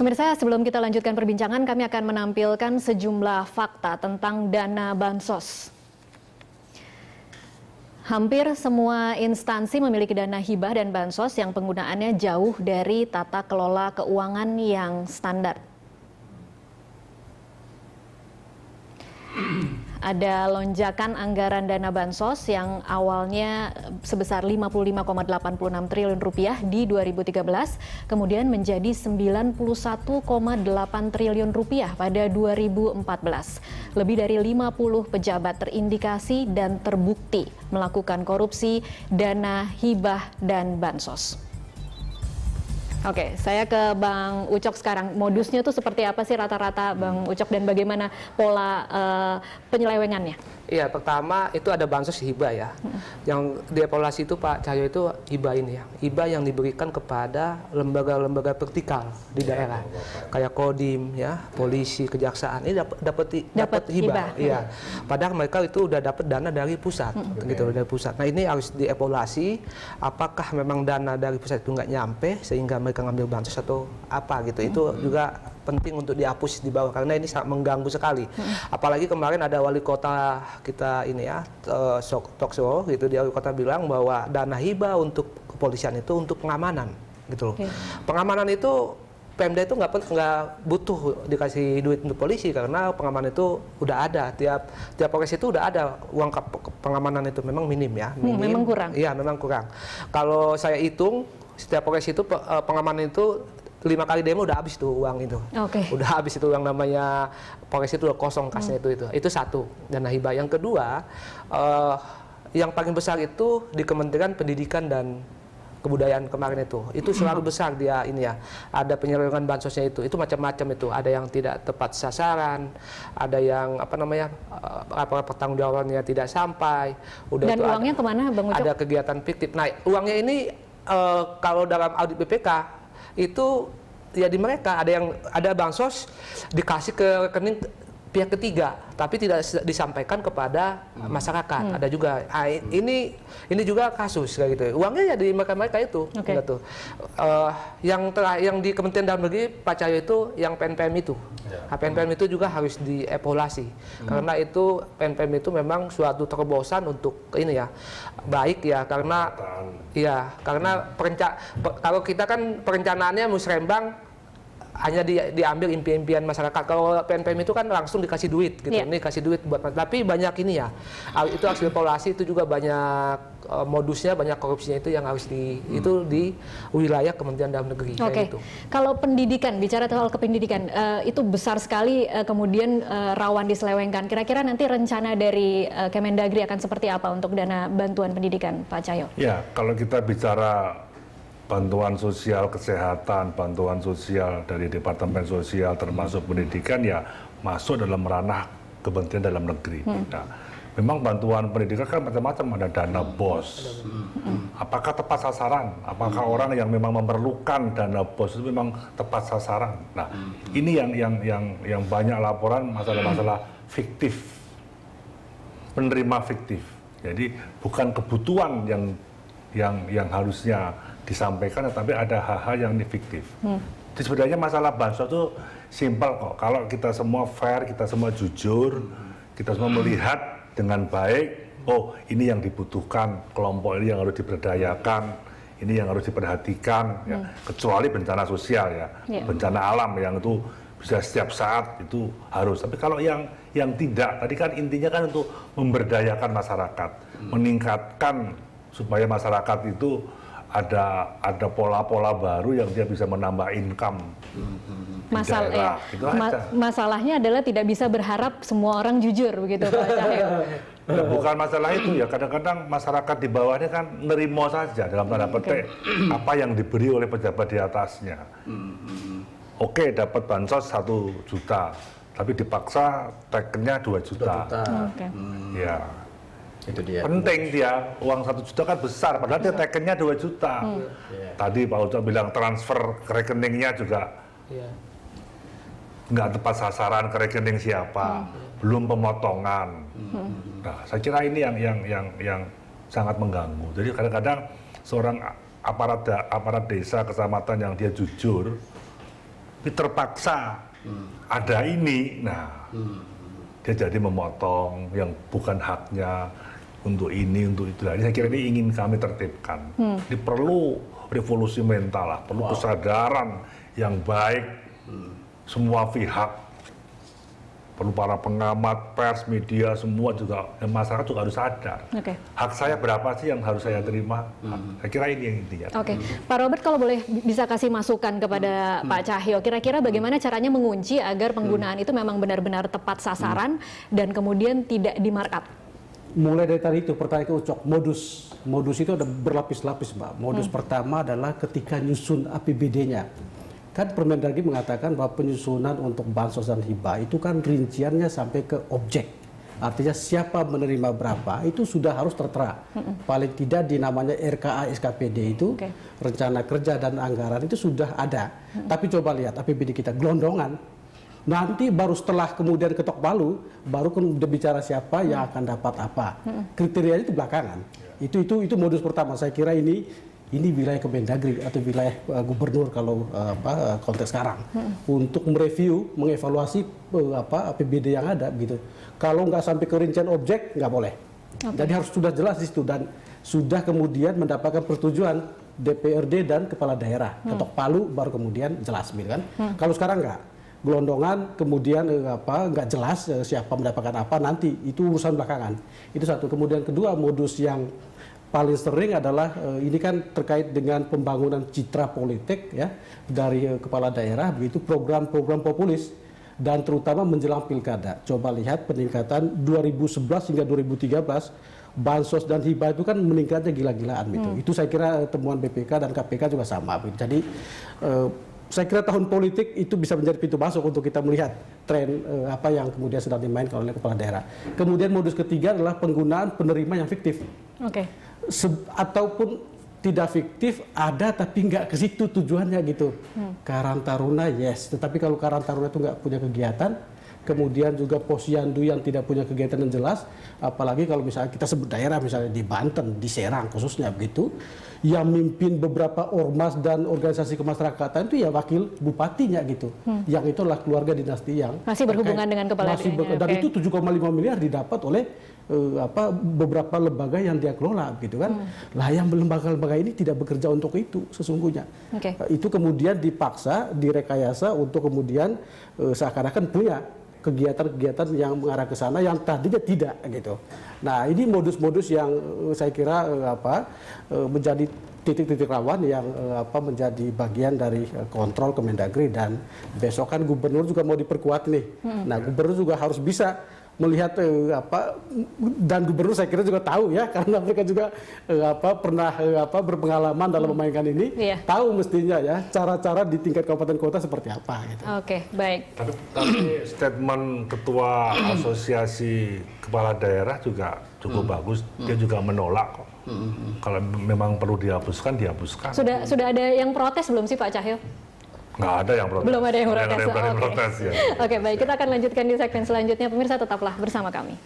Pemirsa, sebelum kita lanjutkan perbincangan, kami akan menampilkan sejumlah fakta tentang dana bansos. Hampir semua instansi memiliki dana hibah dan bansos yang penggunaannya jauh dari tata kelola keuangan yang standar. Ada lonjakan anggaran dana bansos yang awalnya sebesar 55,86 triliun rupiah di 2013, kemudian menjadi 91,8 triliun rupiah pada 2014. Lebih dari 50 pejabat terindikasi dan terbukti melakukan korupsi dana hibah dan bansos. Oke, saya ke Bang Ucok sekarang. Modusnya tuh seperti apa sih rata-rata Bang Ucok dan bagaimana pola penyelewengannya? Iya, pertama itu ada bansos hibah ya. Yang dievaluasi itu Pak Cahyo itu hibah ini ya. Hibah yang diberikan kepada lembaga-lembaga vertikal di daerah. Kayak Kodim ya, polisi, kejaksaan. Ini dapat hibah. Iya. Padahal mereka itu udah dapat dana dari pusat gitu, dari pusat. Nah, ini harus dievaluasi apakah memang dana dari pusat itu nggak nyampe sehingga mereka ngambil bansos atau apa gitu. Itu juga penting untuk dihapus di bawah karena ini sangat mengganggu sekali. Apalagi kemarin ada wali kota kita ini ya talk show gitu, dia wali kota bilang bahwa dana hibah untuk kepolisian itu untuk pengamanan gitu loh. Pengamanan itu Pemda itu nggak butuh dikasih duit untuk polisi karena pengamanan itu udah ada, tiap polres itu udah ada uang pengamanan itu, memang minim ya, memang kurang. Iya, memang kurang. Kalau saya hitung setiap polres itu pengamanan itu 5 kali demo udah habis tuh uang itu. Udah habis itu uang, namanya polres itu udah kosong kasnya itu satu dana hibah. Yang kedua, yang paling besar itu di Kementerian Pendidikan dan Kebudayaan kemarin itu selalu besar dia ini ya, ada penyelewengan bansosnya itu macam-macam itu, ada yang tidak tepat sasaran, ada yang apa namanya pertanggungjawabannya tidak sampai, dan itu uangnya kemana Bang Ucok? Ada kegiatan fiktif. Nah, uangnya ini kalau dalam audit BPK itu ya di mereka ada bansos dikasih ke rekening pihak ketiga tapi tidak disampaikan kepada masyarakat. Ada juga ini juga kasus kayak gitu, uangnya ya di mereka itu gitu. Yang di Kementerian Dalam Negeri Pak Cahyo itu yang PNPM itu PNPM itu juga harus dievaluasi karena itu PNPM itu memang suatu terobosan untuk ini ya, baik ya karena kalau kita kan perencanaannya musrembang hanya diambil impian-impian masyarakat. Kalau PNPM itu kan langsung dikasih duit gitu. Ini kasih duit buat, tapi banyak ini ya. Itu harus dievaluasi, itu juga banyak modusnya, banyak korupsinya itu yang harus itu di wilayah Kementerian Dalam Negeri. Gitu. Kalau pendidikan, bicara soal kependidikan, itu besar sekali kemudian rawan diselewengkan. Kira-kira nanti rencana dari Kemendagri akan seperti apa untuk dana bantuan pendidikan, Pak Cahyo? Ya, kalau kita bicara bantuan sosial kesehatan, bantuan sosial dari Departemen Sosial termasuk pendidikan ya masuk dalam ranah Kementerian Dalam Negeri. Nah, memang bantuan pendidikan kan macam-macam, ada dana BOS. Apakah tepat sasaran? Apakah orang yang memang memerlukan dana BOS itu memang tepat sasaran? Nah, ini yang banyak laporan masalah-masalah fiktif, penerima fiktif. Jadi bukan kebutuhan yang harusnya disampaikan, tapi ada hal-hal yang fiktif. Jadi sebenarnya masalah bansos itu simpel kok. Kalau kita semua fair, kita semua jujur, kita semua melihat dengan baik, oh ini yang dibutuhkan, kelompok ini yang harus diberdayakan, ini yang harus diperhatikan, ya. Kecuali bencana sosial ya, bencana alam yang itu bisa setiap saat itu harus. Tapi kalau yang tidak, tadi kan intinya kan untuk memberdayakan masyarakat, meningkatkan supaya masyarakat itu ada pola-pola baru yang dia bisa menambah income. Masalahnya adalah tidak bisa berharap semua orang jujur begitu Pak Cahyo. Bukan masalah itu ya, kadang-kadang masyarakat di bawahnya kan nerimo saja dalam tanda petik apa yang diberi oleh pejabat di atasnya. Oke, dapat bansos 1 juta, tapi dipaksa tekennya 2 juta. Ya. Itu dia. Penting dia, uang 1 juta kan besar, padahal dia tekennya 2 juta. Tadi Pak Ucok bilang transfer ke rekeningnya juga nggak tepat sasaran, ke rekening siapa, belum pemotongan. Nah, saya kira ini yang sangat mengganggu. Jadi kadang-kadang seorang aparat desa, kecamatan yang dia jujur, Tapi terpaksa ada ini, nah dia jadi memotong yang bukan haknya untuk ini, untuk itu. Nah, ini saya kira ini ingin kami tertibkan. Ini perlu revolusi mental lah, perlu kesadaran yang baik semua pihak, perlu para pengamat, pers, media, semua juga, dan masyarakat juga harus sadar. Oke. Hak saya berapa sih yang harus saya terima? Saya kira ini yang intinya. Oke, Pak Robert kalau boleh bisa kasih masukan kepada Pak Cahyo, kira-kira bagaimana caranya mengunci agar penggunaan itu memang benar-benar tepat sasaran dan kemudian tidak di markup? Mulai dari tadi itu pertanyaan ke Ucok, modus itu ada berlapis-lapis, Mbak. Modus pertama adalah ketika nyusun APBD-nya. Kan Permendagri mengatakan bahwa penyusunan untuk bansos dan hibah itu kan rinciannya sampai ke objek. Artinya siapa menerima berapa itu sudah harus tertera. Paling tidak di namanya RKA SKPD itu, rencana kerja dan anggaran itu sudah ada. Tapi coba lihat APBD kita gelondongan. Nanti baru setelah kemudian ketok palu, baru kemudian bicara siapa yang akan dapat apa. Kriterianya itu belakangan. Itu modus pertama. Saya kira ini wilayah Kemendagri atau wilayah gubernur kalau konteks sekarang untuk mereview, mengevaluasi APBD yang ada gitu. Kalau nggak sampai ke rincian objek nggak boleh. Jadi harus sudah jelas di situ dan sudah kemudian mendapatkan persetujuan DPRD dan kepala daerah. Ketok palu baru kemudian jelas gitu kan. Kalau sekarang nggak. Gelondongan kemudian nggak jelas siapa mendapatkan apa nanti itu urusan belakangan. Itu satu. Kemudian kedua modus yang paling sering adalah ini kan terkait dengan pembangunan citra politik ya dari kepala daerah, begitu program-program populis dan terutama menjelang pilkada. Coba lihat peningkatan 2011 hingga 2013 bansos dan hibah itu kan meningkatnya gila-gilaan gitu. Itu saya kira temuan BPK dan KPK juga sama. Jadi saya kira tahun politik itu bisa menjadi pintu masuk untuk kita melihat tren apa yang kemudian sedang dimainkan oleh kepala daerah. Kemudian modus ketiga adalah penggunaan penerima yang fiktif. Oke. Ataupun tidak fiktif ada tapi nggak ke situ tujuannya gitu. Karang Taruna yes, tetapi kalau Karang Taruna itu nggak punya kegiatan, kemudian juga posyandu yang tidak punya kegiatan yang jelas, apalagi kalau misalnya kita sebut daerah misalnya di Banten, di Serang khususnya begitu, yang mimpin beberapa ormas dan organisasi kemasyarakatan itu ya wakil bupatinya gitu. Yang itu adalah keluarga dinasti yang masih berhubungan dengan kepala daerah. Dan itu 7,5 miliar didapat oleh beberapa lembaga yang dia kelola gitu kan. Lah yang lembaga-lembaga ini tidak bekerja untuk itu sesungguhnya. Itu kemudian dipaksa, direkayasa untuk kemudian seakan-akan punya kegiatan-kegiatan yang mengarah ke sana yang tadinya tidak gitu. Nah, ini modus-modus yang saya kira menjadi titik-titik rawan yang menjadi bagian dari kontrol Kemendagri dan besok kan gubernur juga mau diperkuat nih. Nah, gubernur juga harus bisa melihat dan gubernur saya kira juga tahu ya karena mereka juga pernah berpengalaman dalam memainkan ini, tahu mestinya ya cara-cara di tingkat kabupaten kota seperti apa gitu. Oke, baik. Tapi statement ketua asosiasi kepala daerah juga cukup bagus, dia juga menolak kok. Kalau memang perlu dihapuskan, dihapuskan. Sudah ada yang protes belum sih Pak Cahyo? Nggak ada yang protes. Belum ada yang protes. Protes ya. Oke, baik. Kita akan lanjutkan di segmen selanjutnya. Pemirsa tetaplah bersama kami.